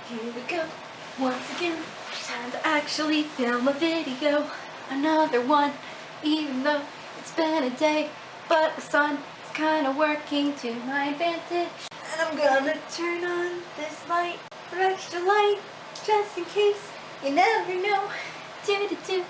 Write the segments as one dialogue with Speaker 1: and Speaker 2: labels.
Speaker 1: Here we go, once again, time to actually film a video. Another one, even though it's been a day, but the sun is kind of working to my advantage. And I'm gonna turn on this light for extra light, just in case, you never know. Do-do-do.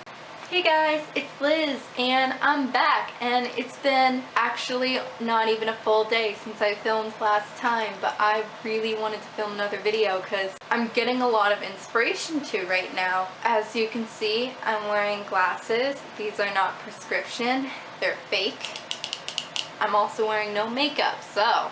Speaker 1: Hey guys, it's Liz, and I'm back, and it's been actually not even a full day since I filmed last time, but I really wanted to film another video because I'm getting a lot of inspiration to right now. As you can see, I'm wearing glasses. These are not prescription, they're fake. I'm also wearing no makeup, so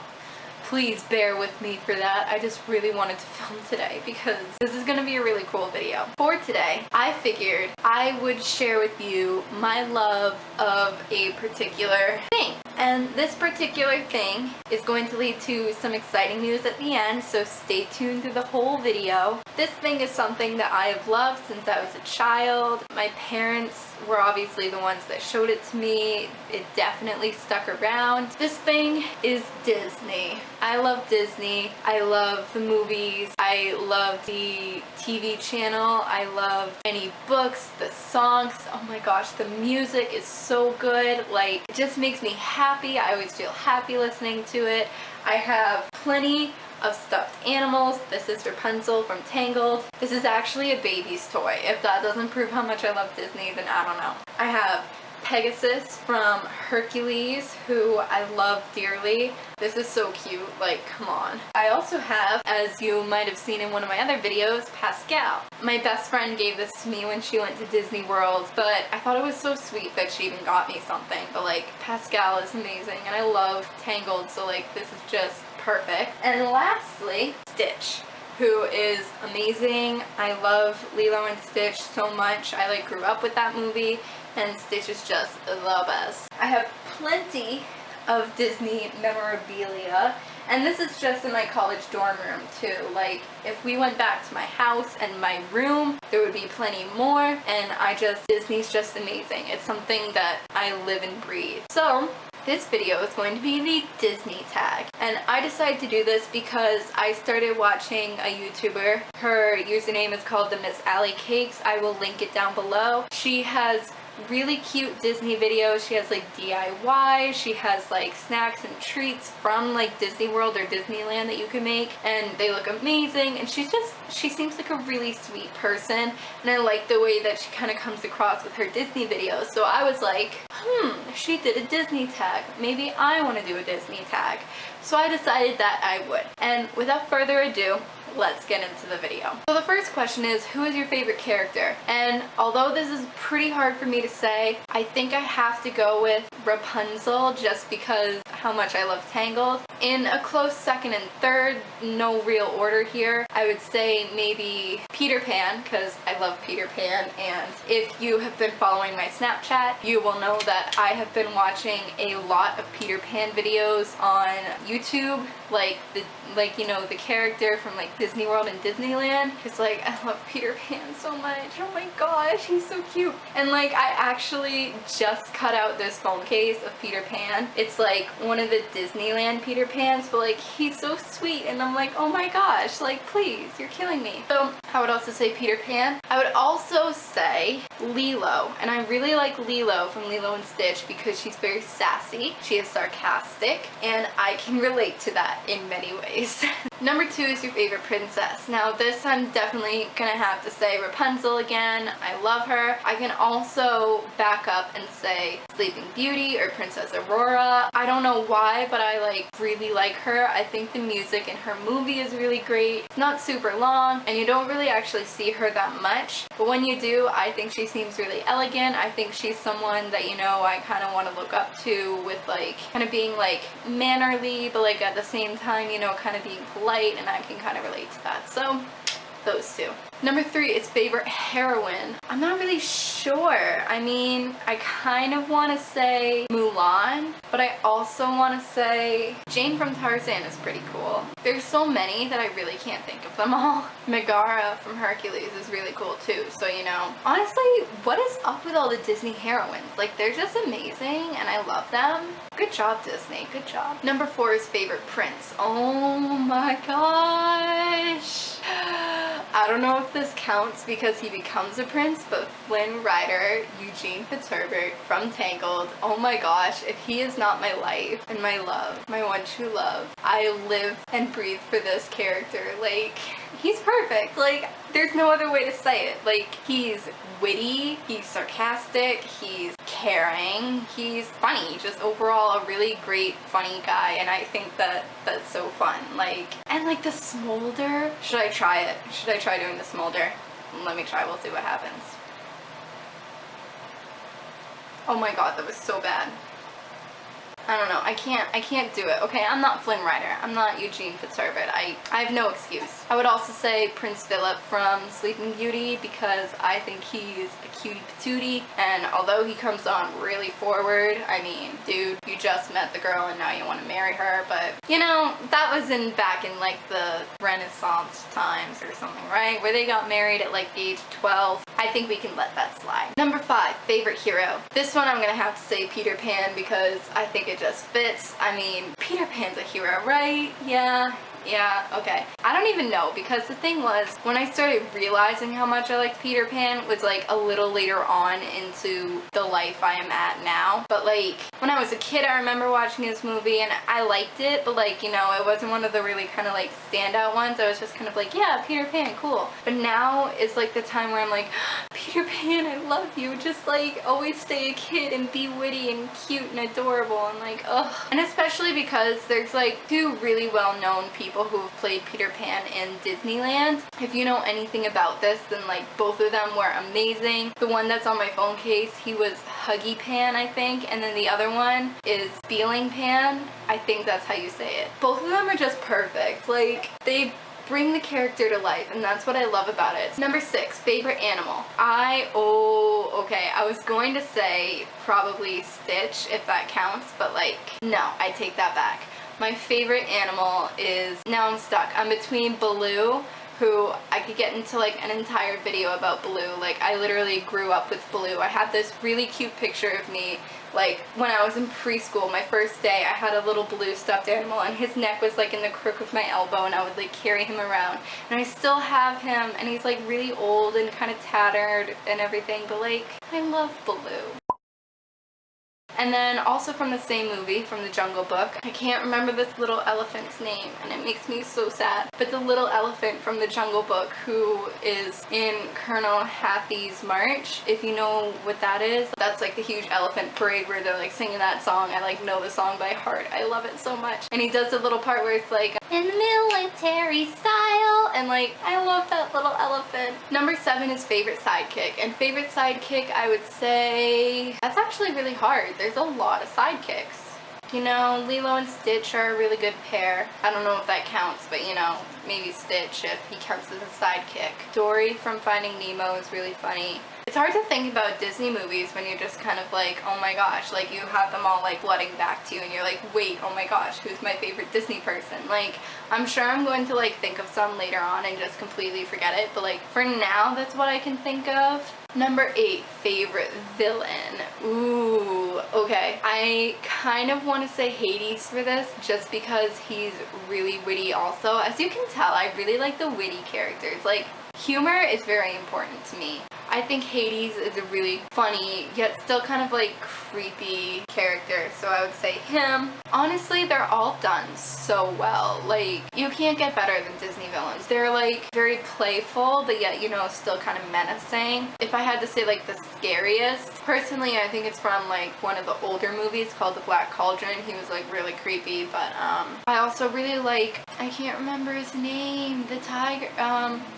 Speaker 1: please bear with me for that. I just really wanted to film today because this is going to be a really cool video. For today, I figured I would share with you my love of a particular thing. And this particular thing is going to lead to some exciting news at the end, so stay tuned through the whole video. This thing is something that I have loved since I was a child. My parents were obviously the ones that showed it to me. It definitely stuck around. This thing is Disney. I love Disney. I love the movies. I love the TV channel. I love any books, the songs. Oh my gosh, the music is so good. Like, it just makes me happy. I always feel happy listening to it. I have plenty of stuffed animals. This is Rapunzel from Tangled. This is actually a baby's toy. If that doesn't prove how much I love Disney, then I don't know. I have Pegasus from Hercules, who I love dearly. This is so cute, like, come on. I also have, as you might have seen in one of my other videos, Pascal. My best friend gave this to me when she went to Disney World, but I thought it was so sweet that she even got me something. But like, Pascal is amazing, and I love Tangled, so like, this is just perfect. And lastly, Stitch, who is amazing. I love Lilo and Stitch so much. I like grew up with that movie, and Stitch is just the best. I have plenty of Disney memorabilia, and this is just in my college dorm room too. Like, if we went back to my house and my room, there would be plenty more, and Disney's just amazing. It's something that I live and breathe. So this video is going to be the Disney tag, and I decided to do this because I started watching a YouTuber. Her username is called the Miss Allie Cakes. I will link it down below. She has really cute Disney videos. She has like DIY, she has like snacks and treats from like Disney World or Disneyland that you can make, and they look amazing, and she seems like a really sweet person, and I like the way that she kind of comes across with her Disney videos. So I was like, she did a Disney tag, maybe I want to do a Disney tag. So I decided that I would. And without further ado, let's get into the video. So the first question is, who is your favorite character? And although this is pretty hard for me to say, I think I have to go with Rapunzel just because how much I love Tangled. In a close second and third, no real order here, I would say maybe Peter Pan, because I love Peter Pan, and if you have been following my Snapchat, you will know that I have been watching a lot of Peter Pan videos on YouTube, like you know, the character from like Disney World and Disneyland. It's like, I love Peter Pan so much. Oh my gosh, he's so cute. And like, I actually just cut out this phone case of Peter Pan. It's like one of the Disneyland Peter Pans, but like, he's so sweet, and I'm like, oh my gosh, like, please, you're killing me. So I would also say Peter Pan. I would also say Lilo, and I really like Lilo from Lilo and Stitch because she's very sassy, she is sarcastic, and I can relate to that in many ways. Number 2 is your favorite princess. Now this, I'm definitely gonna have to say Rapunzel again. I love her. I can also back up and say Sleeping Beauty or Princess Aurora. I don't know why, but I like really like her. I think the music in her movie is really great. It's not super long, and you don't really actually see her that much, but when you do, I think she seems really elegant. I think she's someone that, you know, I kind of want to look up to, with like kind of being like mannerly, but like at the same time, you know, kind of being polite, and I can kind of relate to that. So those two. Number 3 is favorite heroine. I'm not really sure. I mean, I kind of want to say Mulan, but I also want to say Jane from Tarzan is pretty cool. There's so many that I really can't think of them all. Megara from Hercules is really cool too, so you know. Honestly, what is up with all the Disney heroines? Like, they're just amazing and I love them. Good job, Disney. Good job. Number 4 is favorite prince. Oh my gosh. I don't know if this counts because he becomes a prince, but Flynn Rider, Eugene Fitzherbert from Tangled, oh my gosh, if he is not my life and my love, my one true love, I live and breathe for this character. Like, he's perfect. Like, there's no other way to say it. Like, he's witty, he's sarcastic, he's caring, he's funny. Just overall a really great, funny guy, and I think that that's so fun. Like, and like the smolder. Should I try it? Should I try doing the smolder? Let me try, we'll see what happens. Oh my god, that was so bad. I don't know, I can't do it. Okay, I'm not Flynn Rider. I'm not Eugene Fitzherbert. I have no excuse. I would also say Prince Philip from Sleeping Beauty because I think he's a cutie patootie, and although he comes on really forward, I mean, dude, you just met the girl and now you want to marry her, but you know, that was back in like the Renaissance times or something, right? Where they got married at like the age of 12. I think we can let that slide. Number 5, favorite hero. This one I'm gonna have to say Peter Pan because I think it just fits. I mean, Peter Pan's a hero, right? Yeah, okay. I don't even know because the thing was, when I started realizing how much I liked Peter Pan was like a little later on into the life I am at now. But like, when I was a kid, I remember watching this movie and I liked it, but like, you know, it wasn't one of the really kind of like standout ones. I was just kind of like, yeah, Peter Pan, cool. But now is like the time where I'm like, Peter Pan, I love you. Just like, always stay a kid and be witty and cute and adorable and like, ugh. And especially because there's like 2 really well-known people who have played Peter Pan in Disneyland. If you know anything about this, then like both of them were amazing. The one that's on my phone case, he was Huggy Pan, I think, and then the other one is Feeling Pan. I think that's how you say it. Both of them are just perfect. Like, they bring the character to life, and that's what I love about it. Number 6, favorite animal. I was going to say probably Stitch, if that counts, but like, no, I take that back. My favorite animal is, now I'm stuck. I'm between Baloo, who I could get into like an entire video about Baloo. Like, I literally grew up with Baloo. I have this really cute picture of me, like when I was in preschool, my first day, I had a little Baloo stuffed animal and his neck was like in the crook of my elbow and I would like carry him around. And I still have him and he's like really old and kind of tattered and everything, but like, I love Baloo. And then also from the same movie, from The Jungle Book, I can't remember this little elephant's name and it makes me so sad, but the little elephant from The Jungle Book who is in Colonel Hathie's March, if you know what that is, that's like the huge elephant parade where they're like singing that song. I like know the song by heart. I love it so much. And he does the little part where it's like, in the military style, and like, I love that little elephant. Number 7 is favorite sidekick, and favorite sidekick, I would say, that's actually really hard. There's a lot of sidekicks. You know, Lilo and Stitch are a really good pair. I don't know if that counts, but you know, maybe Stitch if he counts as a sidekick. Dory from Finding Nemo is really funny. It's hard to think about Disney movies when you're just kind of like, oh my gosh, like you have them all like flooding back to you and you're like, wait, oh my gosh, who's my favorite Disney person? Like, I'm sure I'm going to like think of some later on and just completely forget it, but like for now, that's what I can think of. Number 8, favorite villain. Ooh, okay. I kind of want to say Hades for this just because he's really witty also. As you can tell, I really like the witty characters. Like, humor is very important to me. I think Hades is a really funny, yet still kind of like creepy character, so I would say him. Honestly, they're all done so well. Like, you can't get better than Disney villains. They're like very playful, but yet, you know, still kind of menacing. If I had to say like the scariest, personally, I think it's from like one of the older movies called The Black Cauldron. He was like really creepy, but I also really like, I can't remember his name, the tiger,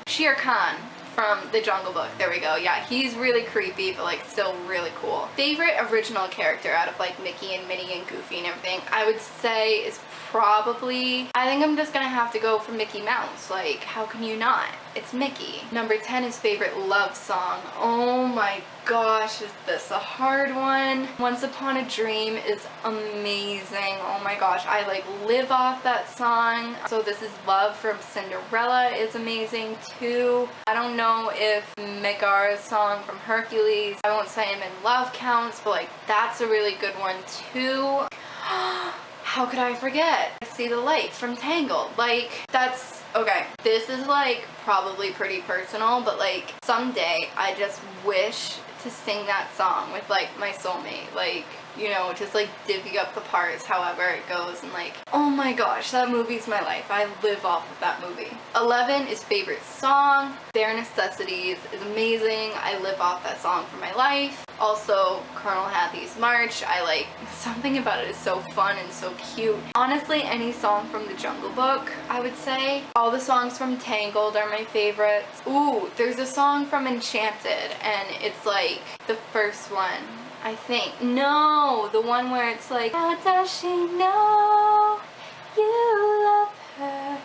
Speaker 1: Shere Khan from The Jungle Book. There we go. Yeah, he's really creepy, but like still really cool. Favorite original character out of like Mickey and Minnie and Goofy and everything, I would say is probably, I think I'm just gonna have to go for Mickey Mouse. Like, how can you not? It's Mickey. Number 10 is favorite love song. Oh my gosh, is this a hard one? Once Upon a Dream is amazing. Oh my gosh, I like live off that song. So This Is Love from Cinderella is amazing too. I don't know if McElroy's song from Hercules, I won't say I'm in love counts, but like that's a really good one too. How could I forget? See the Light from Tangled. Like, that's, okay, this is like probably pretty personal, but like someday I just wish to sing that song with like my soulmate. Like, you know, just like divvy up the parts however it goes, and like, oh my gosh, that movie's my life. I live off of that movie. 11 is favorite song. Bare Necessities is amazing. I live off that song for my life. Also, Colonel Hathie's March. I like, something about it is so fun and so cute. Honestly, any song from The Jungle Book, I would say. All the songs from Tangled are my favorites. Ooh, there's a song from Enchanted, and it's like the first one, I think. No, the one where it's like, how does she know you love her?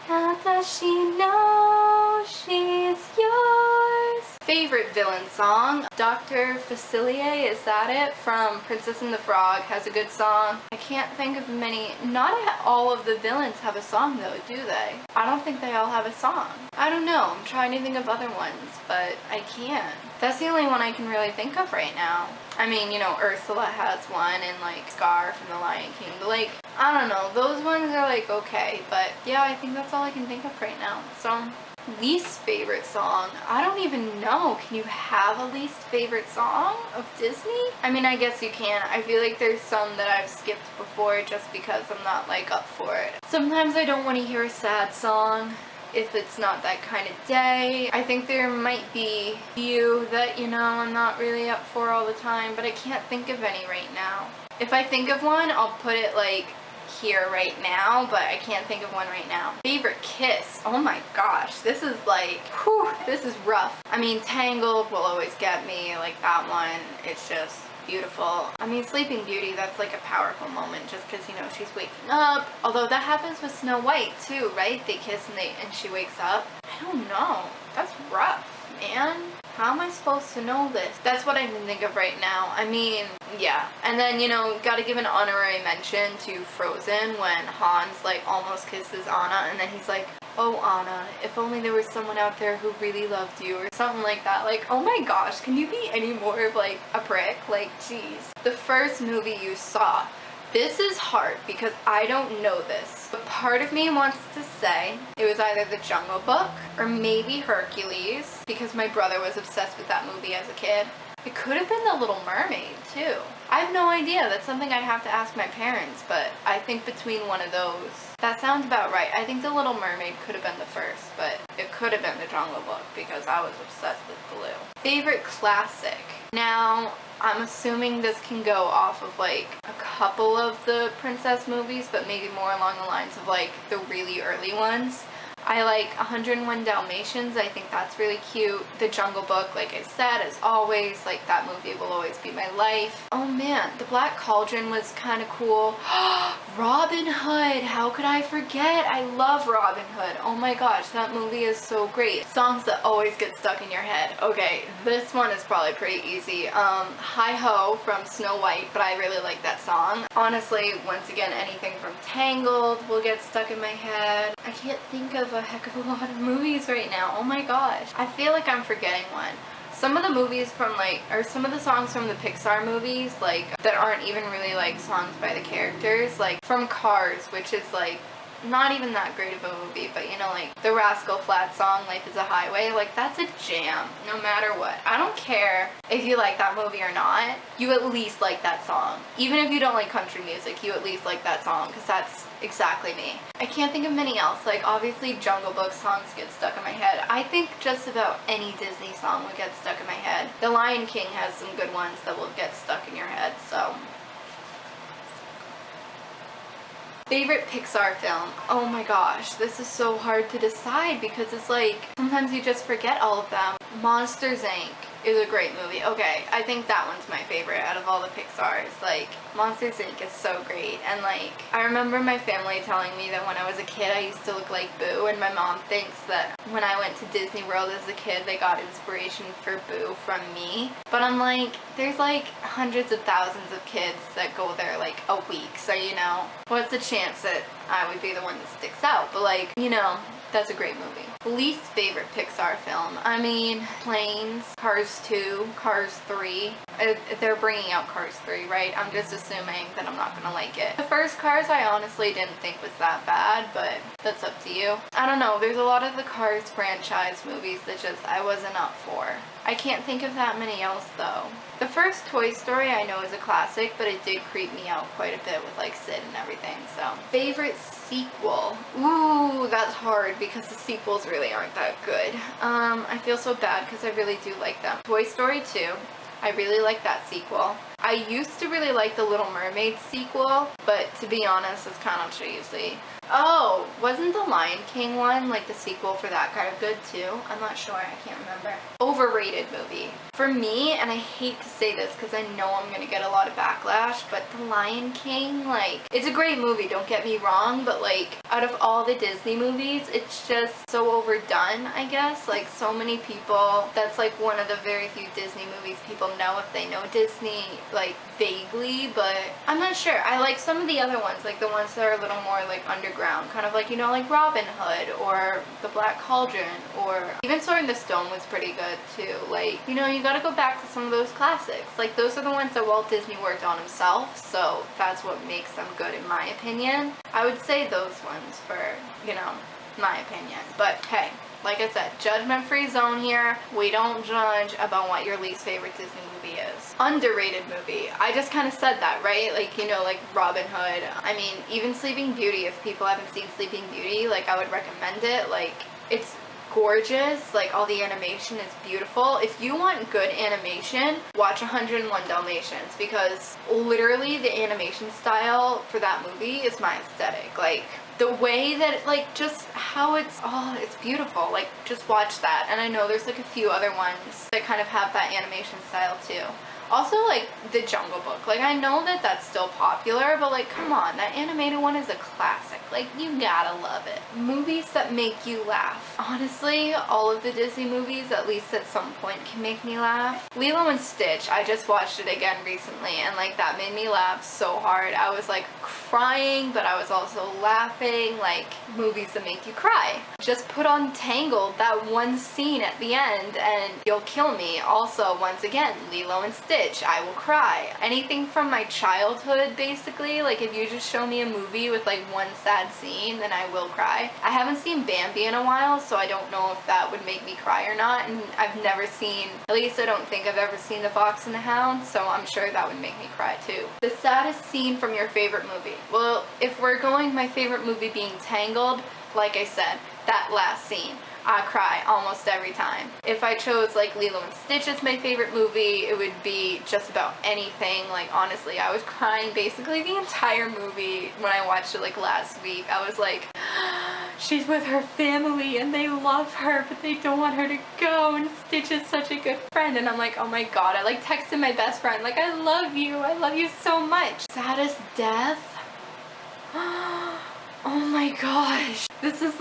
Speaker 1: How does she know she's yours? Favorite villain song? Dr. Facilier, is that it? From Princess and the Frog, has a good song. I can't think of many. Not all of the villains have a song though, do they? I don't think they all have a song. I don't know. I'm trying to think of other ones, but I can't. That's the only one I can really think of right now. I mean, you know, Ursula has one, and like Scar from The Lion King, but like, I don't know, those ones are like okay, but yeah, I think that's all I can think of right now. So, least favorite song, I don't even know. Can you have a least favorite song of Disney? I mean, I guess you can. I feel like there's some that I've skipped before just because I'm not like up for it. Sometimes I don't want to hear a sad song if it's not that kind of day. I think there might be a few that, you know, I'm not really up for all the time, but I can't think of any right now. If I think of one, I'll put it like here right now, but I can't think of one right now. Favorite kiss? Oh my gosh, this is like, whew, this is rough. I mean, Tangled will always get me, like that one, it's just beautiful. I mean, Sleeping Beauty, that's like a powerful moment just because, you know, she's waking up. Although that happens with Snow White too, right? They kiss and she wakes up. I don't know. That's rough, man. How am I supposed to know this? That's what I can think of right now. I mean, yeah. And then, you know, gotta give an honorary mention to Frozen when Hans like almost kisses Anna, and then he's like, oh Anna, if only there was someone out there who really loved you, or something like that. Like, oh my gosh, can you be any more of like a prick? Like, geez. The first movie you saw. This is hard because I don't know this, but part of me wants to say it was either The Jungle Book or maybe Hercules, because my brother was obsessed with that movie as a kid. It could have been The Little Mermaid too. I have no idea. That's something I'd have to ask my parents, but I think between one of those. That sounds about right. I think The Little Mermaid could have been the first, but it could have been The Jungle Book because I was obsessed with Blue. Favorite classic? Now, I'm assuming this can go off of like a couple of the princess movies, but maybe more along the lines of like the really early ones. I like 101 Dalmatians. I think that's really cute. The Jungle Book, like I said, as always, like that movie will always be my life. Oh man, The Black Cauldron was kind of cool. Robin Hood, how could I forget? I love Robin Hood. Oh my gosh, that movie is so great. Songs that always get stuck in your head. Okay, this one is probably pretty easy. Hi Ho from Snow White, but I really like that song. Honestly, once again, anything from Tangled will get stuck in my head. I can't think of a heck of a lot of movies right now. Oh my gosh. I feel like I'm forgetting one. Some of the movies from like, or some of the songs from the Pixar movies, like, that aren't even really like songs by the characters, like from Cars, which is like not even that great of a movie, but you know, like the Rascal Flatts song, Life is a Highway, like that's a jam, no matter what. I don't care if you like that movie or not, you at least like that song. Even if you don't like country music, you at least like that song, because that's exactly me. I can't think of many else. Like, obviously Jungle Book songs get stuck in my head. I think just about any Disney song would get stuck in my head. The Lion King has some good ones that will get stuck in your head, so. Favorite Pixar film? Oh my gosh, this is so hard to decide because it's like, sometimes you just forget all of them. Monsters Inc. is a great movie. Okay, I think that one's my favorite out of all the Pixar's. Like, Monsters Inc. is so great. And like, I remember my family telling me that when I was a kid I used to look like Boo, and my mom thinks that when I went to Disney World as a kid they got inspiration for Boo from me. But I'm like, there's like hundreds of thousands of kids that go there like a week, so you know, what's the chance that I would be the one that sticks out? But like, you know, that's a great movie. Least favorite Pixar film. I mean, Planes, Cars 2, Cars 3. They're bringing out Cars 3, right? I'm just assuming that I'm not gonna like it. The first Cars I honestly didn't think was that bad, but that's up to you. I don't know, there's a lot of the Cars franchise movies that just I wasn't up for. I can't think of that many else though. The first Toy Story I know is a classic, but it did creep me out quite a bit with like Sid and everything, so. Favorite sequel? Ooh, that's hard because the sequels really aren't that good. I feel so bad because I really do like them. Toy Story 2, I really like that sequel. I used to really like the Little Mermaid sequel, but to be honest, it's kind of cheesy. Oh, wasn't the Lion King one, like the sequel for that, kind of good too? I'm not sure, I can't remember. Overrated movie. For me, and I hate to say this because I know I'm gonna get a lot of backlash, but the Lion King, like, it's a great movie, don't get me wrong, but like, out of all the Disney movies, it's just so overdone, I guess. Like, so many people, that's like one of the very few Disney movies people know if they know Disney, like, vaguely, but I'm not sure. I like some of the other ones, like the ones that are a little more like underground, kind of like, you know, like Robin Hood or The Black Cauldron, or even Sword in the Stone was pretty good too. Like, you know, you gotta go back to some of those classics. Like, those are the ones that Walt Disney worked on himself, so that's what makes them good in my opinion. I would say those ones for, you know, my opinion. But hey, like I said, judgment-free zone here. We don't judge about what your least favorite Disney movie is. Underrated movie. I just kind of said that, right? Like, you know, like Robin Hood. I mean, even Sleeping Beauty, if people haven't seen Sleeping Beauty, like, I would recommend it. Like, it's gorgeous. Like, all the animation is beautiful. If you want good animation, watch 101 Dalmatians, because literally the animation style for that movie is my aesthetic. Like, the way that, like, just how it's beautiful. Like, just watch that. And I know there's like a few other ones that kind of have that animation style too. Also, like, The Jungle Book. Like, I know that that's still popular, but like, come on, that animated one is a classic. Like, you gotta love it. Movies that make you laugh. Honestly, all of the Disney movies, at least at some point, can make me laugh. Lilo and Stitch, I just watched it again recently, and like, that made me laugh so hard. I was like crying, but I was also laughing. Like, movies that make you cry. Just put on Tangled, that one scene at the end, and you'll kill me. Also, once again, Lilo and Stitch, I will cry. Anything from my childhood, basically. Like, if you just show me a movie with like one sad scene, then I will cry. I haven't seen Bambi in a while, so I don't know if that would make me cry or not, and I've never seen, at least I don't think I've ever seen The Fox and the Hound, so I'm sure that would make me cry too. The saddest scene from your favorite movie? Well, if we're going my favorite movie being Tangled, like I said, that last scene. I cry almost every time. If I chose like Lilo and Stitch as my favorite movie, it would be just about anything. Like, honestly, I was crying basically the entire movie when I watched it like last week. I was like, she's with her family and they love her, but they don't want her to go, and Stitch is such a good friend. And I'm like, oh my god, I like texted my best friend, like, I love you so much. Saddest death? Oh my gosh. This is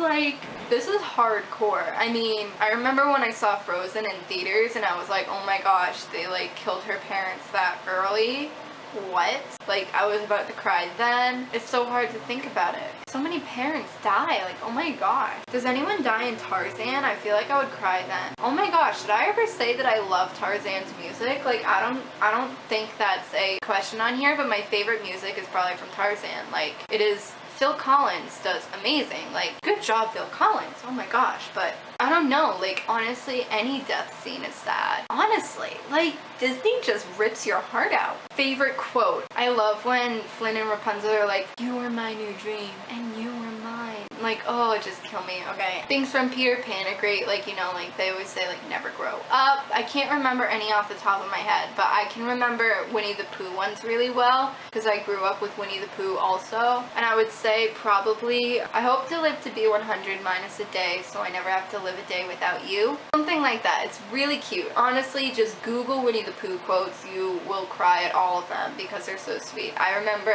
Speaker 1: hardcore. I mean, I remember when I saw Frozen in theaters and I was like, oh my gosh, they like killed her parents that early? What? Like, I was about to cry then. It's so hard to think about it. So many parents die, like, oh my gosh. Does anyone die in Tarzan? I feel like I would cry then. Oh my gosh, did I ever say that I love Tarzan's music? Like, I don't think that's a question on here, but my favorite music is probably from Tarzan. Like, it is. Phil Collins does amazing. Like, good job, Phil Collins. Oh my gosh. But I don't know. Like, honestly, any death scene is sad. Honestly, like, Disney just rips your heart out. Favorite quote. I love when Flynn and Rapunzel are like, you were my new dream and you were mine. Like, oh, just kill me. Okay. Things from Peter Pan are great. Like, you know, like they always say, like, never grow up. I can't remember any off the top of my head, but I can remember Winnie the Pooh ones really well because I grew up with Winnie the Pooh also. And I would say probably, I hope to live to be 100 minus a day so I never have to live a day without you. Something like that. It's really cute. Honestly, just Google Winnie the Pooh quotes. You will cry at all of them because they're so sweet. I remember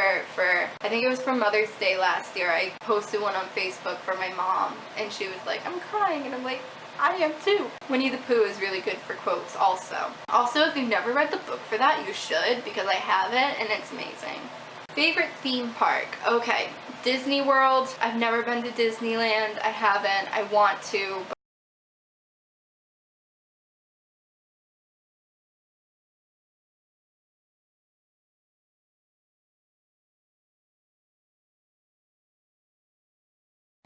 Speaker 1: I think it was for Mother's Day last year, I posted one on Facebook for my mom and she was like, I'm crying, and I'm like, I am too. Winnie the Pooh is really good for quotes also. Also, if you've never read the book for that, you should, because I haven't and it's amazing. Favorite theme park? Okay, Disney World. I've never been to Disneyland. I haven't. I want to.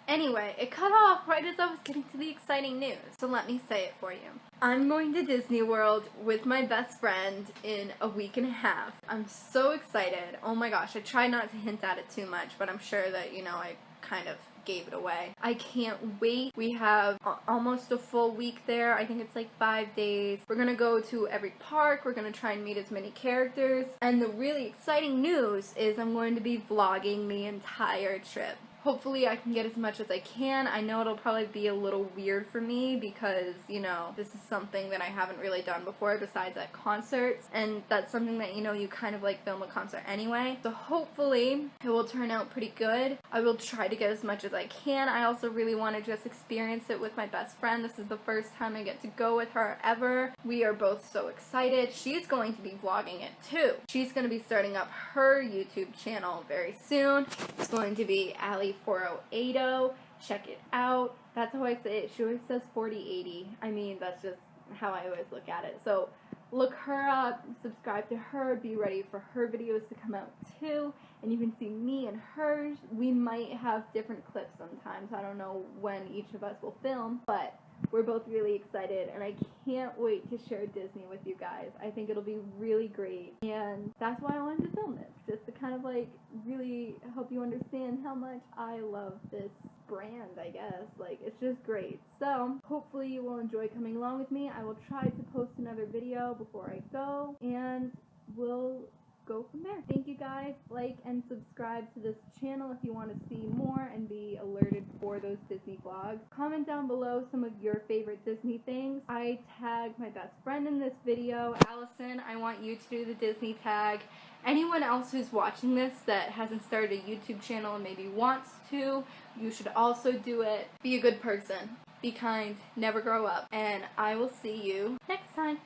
Speaker 1: Anyway, it cut off right as I was getting to the exciting news, so let me say it for you. I'm going to Disney World with my best friend in a week and a half. I'm so excited. Oh my gosh, I try not to hint at it too much, but I'm sure that, you know, I kind of gave it away. I can't wait. We have almost a full week there. I think it's like 5 days. We're gonna go to every park. We're gonna try and meet as many characters. And the really exciting news is I'm going to be vlogging the entire trip. Hopefully I can get as much as I can. I know it'll probably be a little weird for me because, you know, this is something that I haven't really done before besides at concerts, and that's something that, you know, you kind of like film a concert anyway. So hopefully it will turn out pretty good. I will try to get as much as I can. I also really want to just experience it with my best friend. This is the first time I get to go with her ever. We are both so excited. She's going to be vlogging it too. She's going to be starting up her YouTube channel very soon. It's going to be Ali4080. Check it out. That's how I say it. She always says 4080. I mean, that's just how I always look at it. So look her up, subscribe to her, be ready for her videos to come out too. And you can see me and hers. We might have different clips sometimes. I don't know when each of us will film, but we're both really excited, and I can't wait to share Disney with you guys. I think it'll be really great, and that's why I wanted to film this, just to kind of like really help you understand how much I love this brand, I guess. Like, it's just great. So hopefully you will enjoy coming along with me. I will try to post another video before I go, and we'll go from there. Thank you guys. Like and subscribe to this channel if you want to see more and be alerted for those Disney vlogs. Comment down below some of your favorite Disney things. I tagged my best friend in this video, Allison. I want you to do the Disney tag. Anyone else who's watching this that hasn't started a YouTube channel and maybe wants to, you should also do it. Be a good person. Be kind. Never grow up. And I will see you next time.